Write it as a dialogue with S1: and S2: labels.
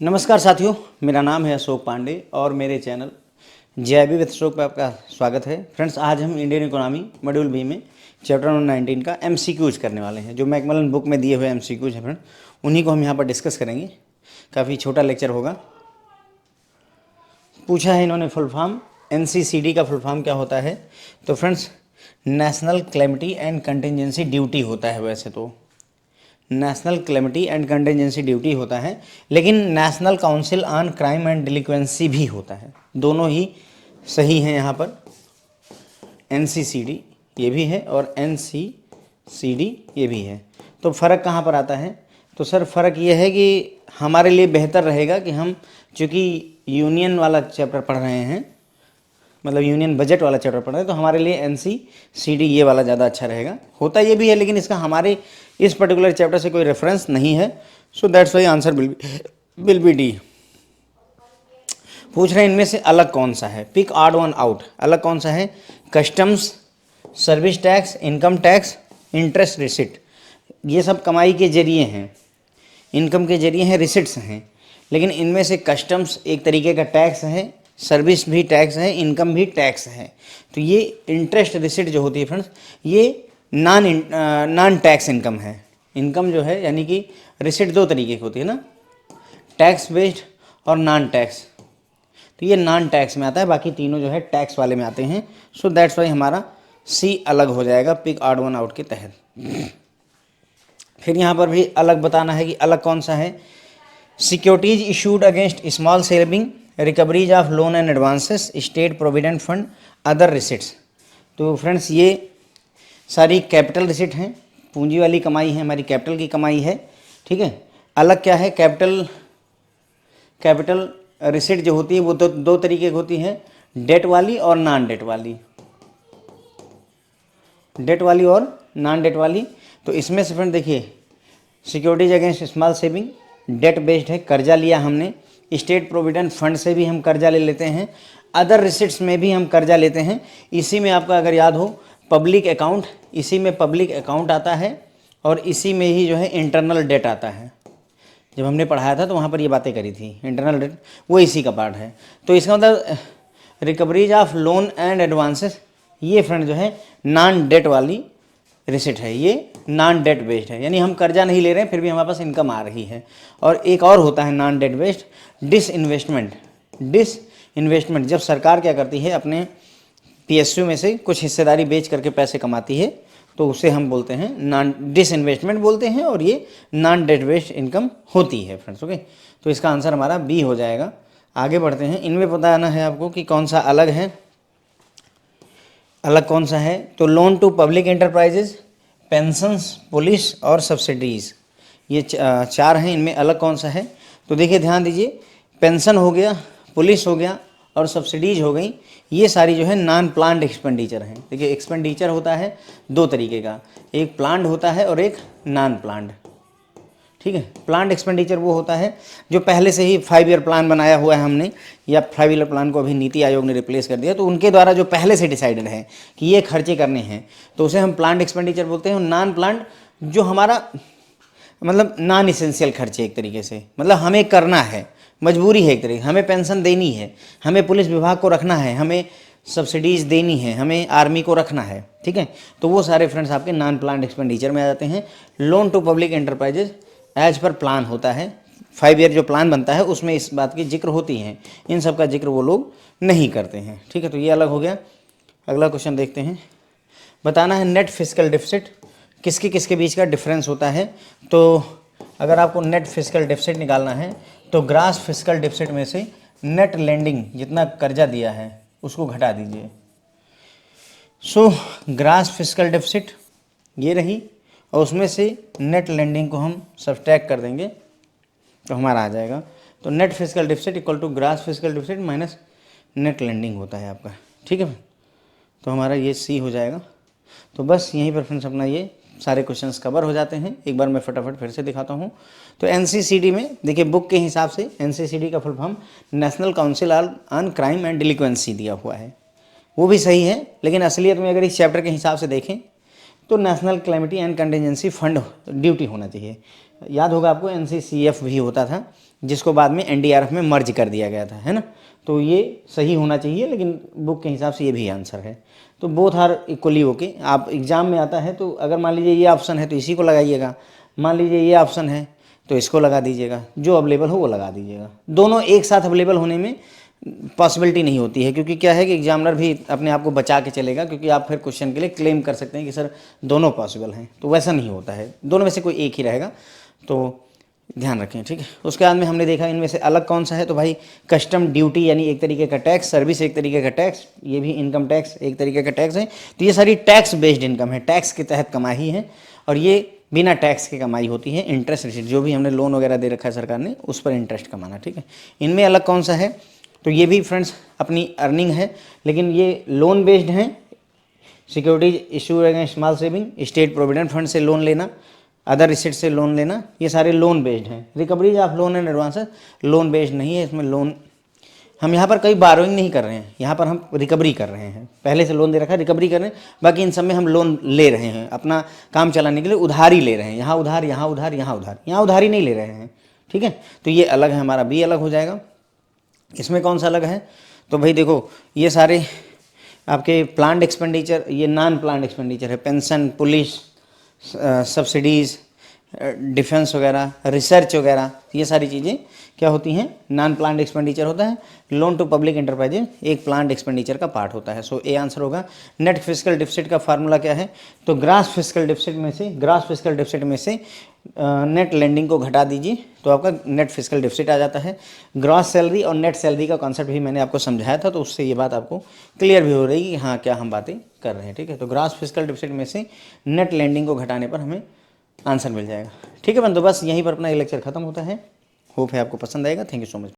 S1: नमस्कार साथियों, मेरा नाम है अशोक पांडे और मेरे चैनल जेआईबी विद अशोक पर आपका स्वागत है। फ्रेंड्स, आज हम इंडियन इकोनॉमी मॉड्यूल बी में चैप्टर नंबर 19 का एमसीक्यूज करने वाले हैं। जो मैकमिलन बुक में दिए हुए एमसीक्यूज हैं फ्रेंड, उन्हीं को हम यहाँ पर डिस्कस करेंगे। काफ़ी छोटा लेक्चर होगा। पूछा है इन्होंने फुल फॉर्म, एनसीसीडी का फुल फॉर्म क्या होता है। तो friends, national calamity and contingency duty होता है। वैसे तो national calamity and contingency duty होता है, लेकिन national council on crime and delinquency भी होता है। दोनों ही सही हैं यहाँ पर। एनसीसीडी ये भी है और एनसीसीडी ये भी है। तो फ़र्क कहाँ पर आता है? तो सर फ़र्क ये है कि हमारे लिए बेहतर रहेगा कि हम चूँकि यूनियन वाला चैप्टर पढ़ रहे हैं, मतलब यूनियन बजट वाला चैप्टर पढ़ रहे हैं, तो हमारे लिए एनसीसीडी ये वाला ज़्यादा अच्छा रहेगा। होता ये भी है, लेकिन इसका हमारे इस पर्टिकुलर चैप्टर से कोई रेफरेंस नहीं है। So that's why answer will be D. पूछ रहे हैं इनमें से अलग कौन सा है। Pick odd one out. अलग कौन सा है? Customs, service tax, income tax, interest, receipt. ये सब कमाई के जरिए हैं, इनकम के जरिए हैं, रिसिट्स हैं। लेकिन इनमें से कस्टम्स एक तरीके का टैक्स है, सर्विस भी टैक्स है, इनकम भी टैक्स है। तो ये इंटरेस्ट रिसिट जो होती है फ्रेंड्स, ये नॉन टैक्स इनकम है। इनकम जो है यानी कि रिसिट दो तरीके की होती है ना, टैक्स बेस्ड और नॉन टैक्स। तो ये नॉन टैक्स में आता है, बाकी तीनों जो है टैक्स वाले में आते हैं। सो दैट्स वाई हमारा सी अलग हो जाएगा पिक ऑड वन आउट के तहत। फिर यहाँ पर भी अलग बताना है कि अलग कौन सा है। Securities issued against small saving, recoveries of loan and advances, state provident fund, other receipts. तो फ्रेंड्स, ये सारी कैपिटल रिसिट हैं, पूंजी वाली कमाई है, हमारी कैपिटल की कमाई है। ठीक है। अलग क्या है? कैपिटल रिसिट जो होती है वो तो दो तरीके की होती है, डेट वाली और नॉन डेट वाली। डेट वाली और नॉन डेट वाली। तो इसमें से फ्रेंड देखिए, securities against small saving debt based है, कर्जा लिया हमने। स्टेट प्रोविडेंट फंड से भी हम कर्जा ले लेते हैं, अदर रिसिट्स में भी हम कर्जा लेते हैं। इसी में आपका अगर याद हो पब्लिक अकाउंट, इसी में पब्लिक अकाउंट आता है और इसी में ही जो है इंटरनल डेट आता है। जब हमने पढ़ाया था तो वहाँ पर ये बातें करी थी, इंटरनल डेट वो इसी का पार्ट है। तो इसका मतलब recoveries of loan and advances, ये फ्रेंड जो है नॉन डेट वाली रिसिट है, ये नॉन डेट बेस्ड है, यानी हम कर्जा नहीं ले रहे हैं फिर भी हमारे पास इनकम आ रही है। और एक और होता है नॉन डेट बेस्ड, डिसइन्वेस्टमेंट। जब सरकार क्या करती है, अपने पीएसयू में से कुछ हिस्सेदारी बेच करके पैसे कमाती है, तो उसे हम बोलते हैं नॉन डिसइन्वेस्टमेंट बोलते हैं, और ये नॉन डेट बेस्ड इनकम होती है फ्रेंड्स। ओके, तो इसका आंसर हमारा बी हो जाएगा। आगे बढ़ते हैं। इनमें बताना है आपको कि कौन सा अलग है। अलग कौन सा है? तो loan to public enterprises, pensions, police और सब्सिडीज़, ये चार हैं। इनमें अलग कौन सा है? तो देखिए ध्यान दीजिए, पेंशन हो गया, पुलिस हो गया और सब्सिडीज हो गई, ये सारी जो है नॉन प्लान्ड एक्सपेंडिचर हैं। देखिए एक्सपेंडिचर होता है दो तरीके का, एक प्लान्ड होता है और एक नॉन प्लान्ड। ठीक है। प्लान्ड एक्सपेंडिचर वो होता है जो पहले से ही 5 ईयर प्लान बनाया हुआ है हमने, या 5 ईयर प्लान को अभी नीति आयोग ने रिप्लेस कर दिया, तो उनके द्वारा जो पहले से डिसाइडेड है कि ये खर्चे करने हैं, तो उसे हम प्लान्ड एक्सपेंडिचर बोलते हैं। नॉन प्लान्ड जो हमारा मतलब नॉन इसेंशियल खर्चे, एक तरीके से मतलब हमें करना है, मजबूरी है एक तरीके, हमें पेंशन देनी है, हमें पुलिस विभाग को रखना है, हमें सब्सिडीज़ देनी है, हमें आर्मी को रखना है। ठीक है। तो वो सारे फ्रेंड्स आपके नॉन प्लान्ड एक्सपेंडिचर में आ जाते हैं। Loan to public enterprises as per plan होता है, 5 ईयर जो प्लान बनता है उसमें इस बात की जिक्र होती है, इन सब का जिक्र वो लोग नहीं करते हैं। ठीक है। तो ये अलग हो गया। अगला क्वेश्चन देखते हैं। बताना है नेट फिस्कल डिफिसिट, किसके किसके बीच का डिफरेंस होता है। तो अगर आपको नेट फिस्कल डिफिसिट निकालना है तो ग्रास फिस्कल डिफिसिट में से नेट लेंडिंग, जितना कर्जा दिया है उसको घटा दीजिए। सो ग्रास फिस्कल डिफिसिट ये रही, और उसमें से नेट लेंडिंग को हम सब्ट्रैक्ट कर देंगे तो हमारा आ जाएगा। तो net fiscal deficit equal to gross fiscal deficit minus net lending होता है आपका। ठीक है। तो हमारा ये सी हो जाएगा। तो बस यहीं पर फ्रेंड्स अपना ये सारे क्वेश्चंस कवर हो जाते हैं। एक बार मैं फटाफट फिर से दिखाता हूँ। तो एनसीसीडी में देखिए, बुक के हिसाब से एनसीसीडी का full form national council on crime and delinquency दिया हुआ है, वो भी सही है, लेकिन असलियत में अगर इस चैप्टर के हिसाब से देखें तो national calamity and contingency fund duty होना चाहिए। याद होगा आपको, एनसीसीएफ भी होता था, जिसको बाद में एनडीआरएफ में मर्ज कर दिया गया था, है ना। तो ये सही होना चाहिए, लेकिन बुक के हिसाब से ये भी आंसर है। तो बोथ आर इक्वली ओके। आप एग्जाम में आता है तो अगर मान लीजिए ये ऑप्शन है तो इसी को लगाइएगा, मान लीजिए ये ऑप्शन है तो इसको लगा दीजिएगा, जो अवेलेबल हो वो लगा दीजिएगा। दोनों एक साथ अवेलेबल होने में पॉसिबिलिटी नहीं होती है, क्योंकि क्या है कि एग्जामिनर भी अपने आप को बचा के चलेगा, क्योंकि आप फिर क्वेश्चन के लिए क्लेम कर सकते हैं कि सर दोनों पॉसिबल हैं, तो वैसा नहीं होता है, दोनों में से कोई एक ही रहेगा। तो ध्यान रखें, ठीक है। उसके बाद में हमने देखा इनमें से अलग कौन सा है, तो भाई कस्टम ड्यूटी यानी एक तरीके का टैक्स, सर्विस एक तरीके का टैक्स, ये भी इनकम टैक्स एक तरीके का टैक्स है। तो ये सारी टैक्स बेस्ड इनकम है, टैक्स के तहत कमाई है, और ये बिना टैक्स की कमाई होती है। इंटरेस्ट रिसीट, जो भी हमने लोन वगैरह दे रखा है सरकार ने, उस पर इंटरेस्ट कमाना, ठीक है। इनमें अलग कौन सा है, तो ये भी फ्रेंड्स अपनी अर्निंग है, लेकिन ये लोन बेस्ड हैं। Securities issue against small saving, state provident fund से लोन लेना, अदर रिसिट से लोन लेना, ये सारे लोन बेस्ड हैं। Recoveries of loan and advance loan based नहीं है, इसमें लोन हम यहाँ पर कहीं बारोइंग नहीं कर रहे हैं, यहाँ पर हम रिकवरी कर रहे हैं। पहले से लोन दे रखा है, रिकवरी कर रहे हैं। बाकी इन सब में हम लोन ले रहे हैं, अपना काम चलाने के लिए उधारी ले रहे हैं, यहाँ उधार, यहाँ उधार, यहाँ उधार, यहाँ उधारी नहीं ले रहे हैं, ठीक है। तो ये अलग है, हमारा बी अलग हो जाएगा। इसमें कौन सा अलग है, तो भाई देखो ये सारे आपके प्लान्ड एक्सपेंडिचर, ये नॉन प्लान्ड एक्सपेंडिचर है, पेंशन, पुलिस, सब्सिडीज़, डिफेंस वगैरह, रिसर्च वगैरह, ये सारी चीज़ें क्या होती हैं, नॉन प्लान्ड एक्सपेंडिचर होता है। लोन टू पब्लिक एंटरप्राइजेज एक प्लान्ड एक्सपेंडिचर का पार्ट होता है। सो ए आंसर होगा। नेट फिस्कल डिफिसिट का फार्मूला क्या है, तो ग्रास फिस्कल डिफिसिट में से नेट लेंडिंग को घटा दीजिए तो आपका नेट फिस्कल डिफिसिट आ जाता है। ग्रॉस सैलरी और नेट सैलरी का कॉन्सेप्ट भी मैंने आपको समझाया था, तो उससे ये बात आपको क्लियर भी हो रही है कि हाँ क्या हम बातें कर रहे हैं, ठीक है। तो ग्रॉस फिस्कल डिफिसिट में से नेट लेंडिंग को घटाने पर हमें आंसर मिल जाएगा, ठीक है बंदो। बस यहीं पर अपना ये लेक्चर खत्म होता है। होप है आपको पसंद आएगा। Thank you so much.